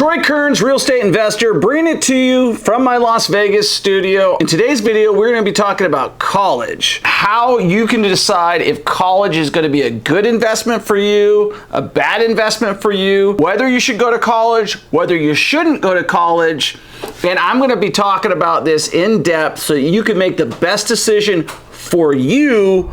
Troy Kearns, real estate investor, bringing it to you from my Las Vegas studio. In today's video, we're going to be talking about college. How you can decide if college is going to be a good investment for you, a bad investment for you, whether you should go to college, whether you shouldn't go to college. And I'm going to be talking about this in depth so you can make the best decision for you.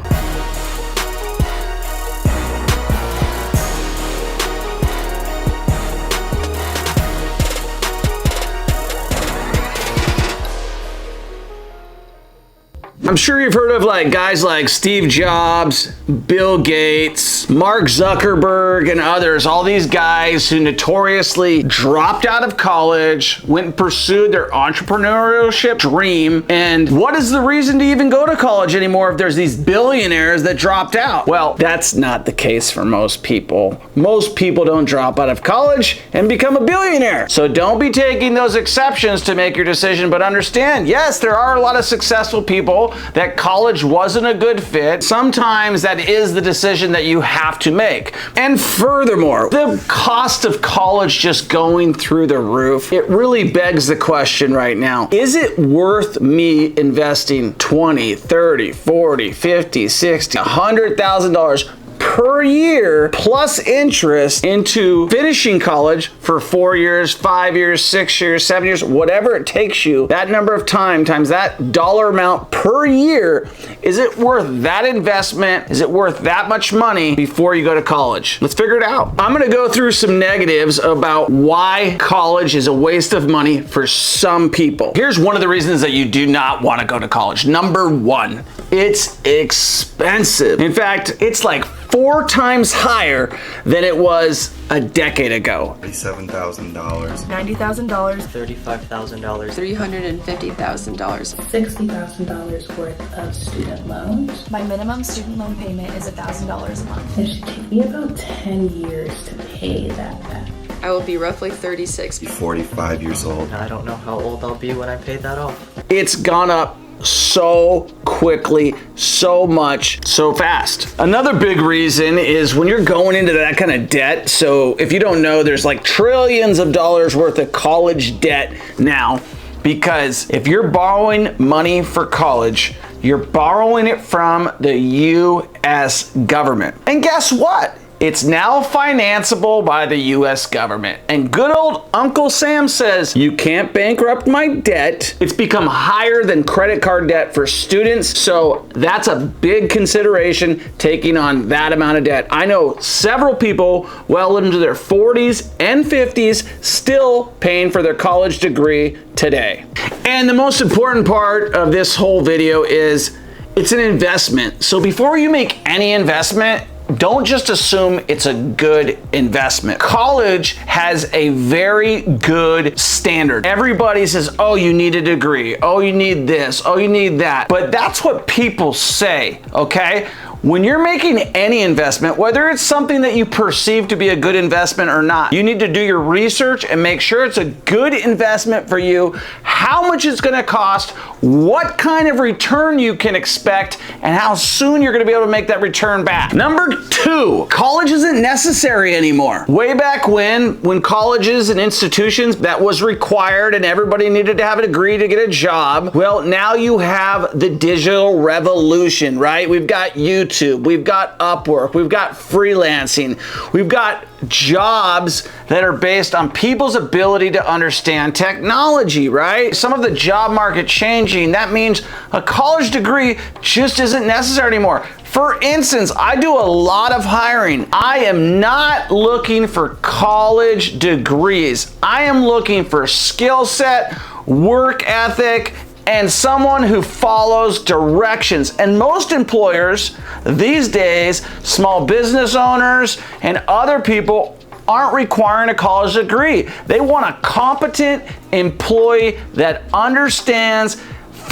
I'm sure you've heard of guys like Steve Jobs, Bill Gates, Mark Zuckerberg, and others. All these guys who notoriously dropped out of college, went and pursued their entrepreneurship dream. And what is the reason to even go to college anymore if there's these billionaires that dropped out? Well, that's not the case for most people. Most people don't drop out of college and become a billionaire. So don't be taking those exceptions to make your decision, but understand, yes, there are a lot of successful people that college wasn't a good fit. Sometimes that is the decision that you have to make. And furthermore, the cost of college just going through the roof, it really begs the question right now, is it worth me investing $20, $30, $40, $50, $60, $100,000 per year plus interest into finishing college for 4 years, 5 years, 6 years, 7 years, whatever it takes you, that number of time times that dollar amount per year? Is it worth that investment? Is it worth that much money before you go to college? Let's figure it out. I'm going to go through some negatives about why college is a waste of money for some people. Here's one of the reasons that you do not want to go to college. Number one, it's expensive. In fact, it's like 4 times higher than it was a decade ago. $37,000. $90,000. $35,000. $350,000. $60,000 worth of student loans. My minimum student loan payment is $1,000 a month. It should take me about 10 years to pay that back. I will be roughly 36. 45 years old. I don't know how old I'll be when I pay that off. It's gone up so quickly, so much, so fast. Another big reason is when you're going into that kind of debt. So if you don't know, there's like trillions of dollars worth of college debt now, because if you're borrowing money for college, you're borrowing it from the US government. And guess what? It's now financeable by the US government. And good old Uncle Sam says, you can't bankrupt my debt. It's become higher than credit card debt for students. So that's a big consideration, taking on that amount of debt. I know several people well into their 40s and 50s still paying for their college degree today. And the most important part of this whole video is it's an investment. So before you make any investment, don't just assume it's a good investment. College has a very good standard. Everybody says, oh, you need a degree. Oh, you need this. Oh, you need that. But that's what people say, okay? When you're making any investment, whether it's something that you perceive to be a good investment or not, you need to do your research and make sure it's a good investment for you, how much it's going to cost, what kind of return you can expect, and how soon you're going to be able to make that return back. Number two, college isn't necessary anymore. Way back when colleges and institutions, that was required and everybody needed to have a degree to get a job. Well, now you have the digital revolution, right? We've got YouTube, we've got Upwork, we've got freelancing, we've got jobs that are based on people's ability to understand technology, right? Some of the job market changing, that means a college degree just isn't necessary anymore. For instance, I do a lot of hiring. I am not looking for college degrees. I am looking for skill set, work ethic, and someone who follows directions. And most employers these days, small business owners and other people, aren't requiring a college degree. They want a competent employee that understands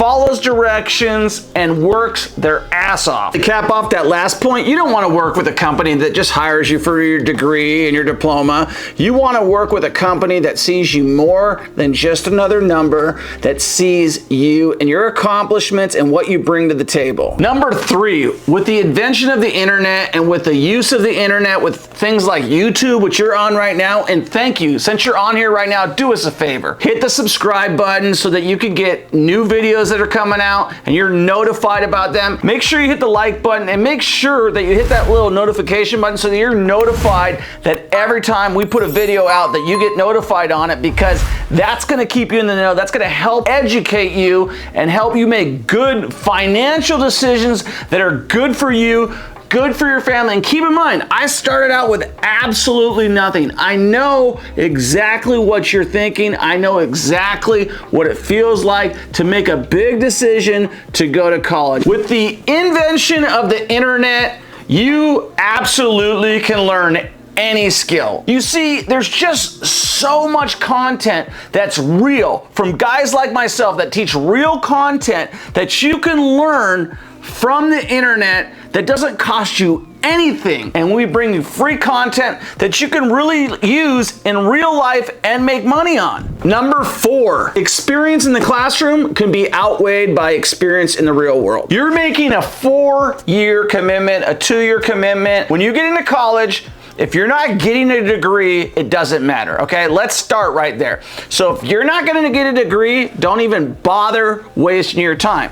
follows directions and works their ass off. To cap off that last point, you don't want to work with a company that just hires you for your degree and your diploma. You want to work with a company that sees you more than just another number, that sees you and your accomplishments and what you bring to the table. Number 3, with the invention of the internet and with the use of the internet with things like YouTube, which you're on right now, and thank you, since you're on here right now, do us a favor. Hit the subscribe button so that you can get new videos that are coming out and you're notified about them. Make sure you hit the like button and make sure that you hit that little notification button so that you're notified that every time we put a video out that you get notified on it, because that's gonna keep you in the know. That's gonna help educate you and help you make good financial decisions that are good for you, good for your family. And keep in mind, I started out with absolutely nothing. I know exactly what you're thinking. I know exactly what it feels like to make a big decision to go to college. With the invention of the internet, you absolutely can learn any skill. You see, there's just so much content that's real from guys like myself that teach real content that you can learn from the internet that doesn't cost you anything. And we bring you free content that you can really use in real life and make money on. Number 4, experience in the classroom can be outweighed by experience in the real world. You're making a 4-year commitment, a 2-year commitment. When you get into college, if you're not getting a degree, it doesn't matter, okay? Let's start right there. So if you're not gonna get a degree, don't even bother wasting your time.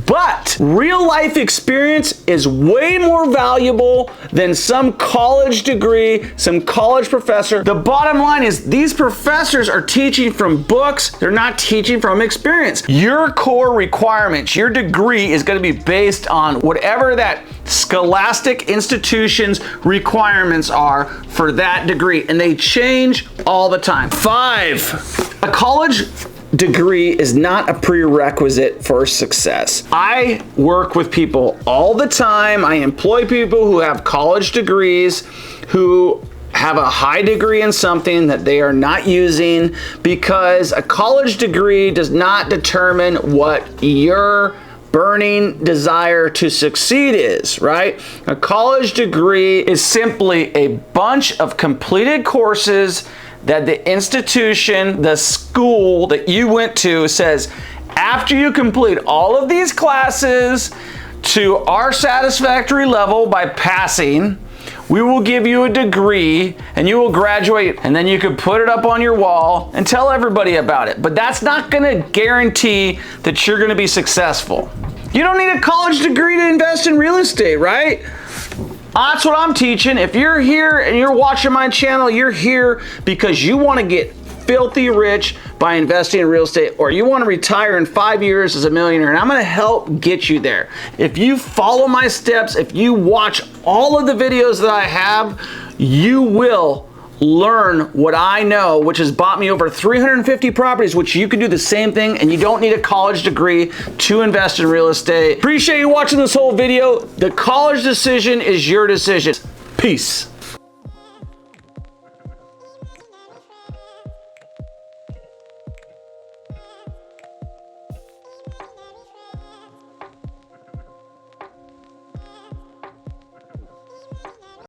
But real life experience is way more valuable than some college degree, some college professor. The bottom line is these professors are teaching from books, they're not teaching from experience. Your core requirements, your degree is gonna be based on whatever that scholastic institution's requirements are for that degree, and they change all the time. 5, a college degree is not a prerequisite for success. I work with people all the time. I employ people who have college degrees, who have a high degree in something that they are not using, because a college degree does not determine what your burning desire to succeed is, right? A college degree is simply a bunch of completed courses that the institution, the school that you went to says, after you complete all of these classes to our satisfactory level by passing, we will give you a degree and you will graduate, and then you can put it up on your wall and tell everybody about it. But that's not gonna guarantee that you're gonna be successful. You don't need a college degree to invest in real estate, right? That's what I'm teaching. If you're here and you're watching my channel, you're here because you wanna get filthy rich by investing in real estate, or you want to retire in 5 years as a millionaire, and I'm going to help get you there. If you follow my steps, if you watch all of the videos that I have, you will learn what I know, which has bought me over 350 properties, which you can do the same thing, and you don't need a college degree to invest in real estate. Appreciate you watching this whole video. The college decision is your decision. Peace.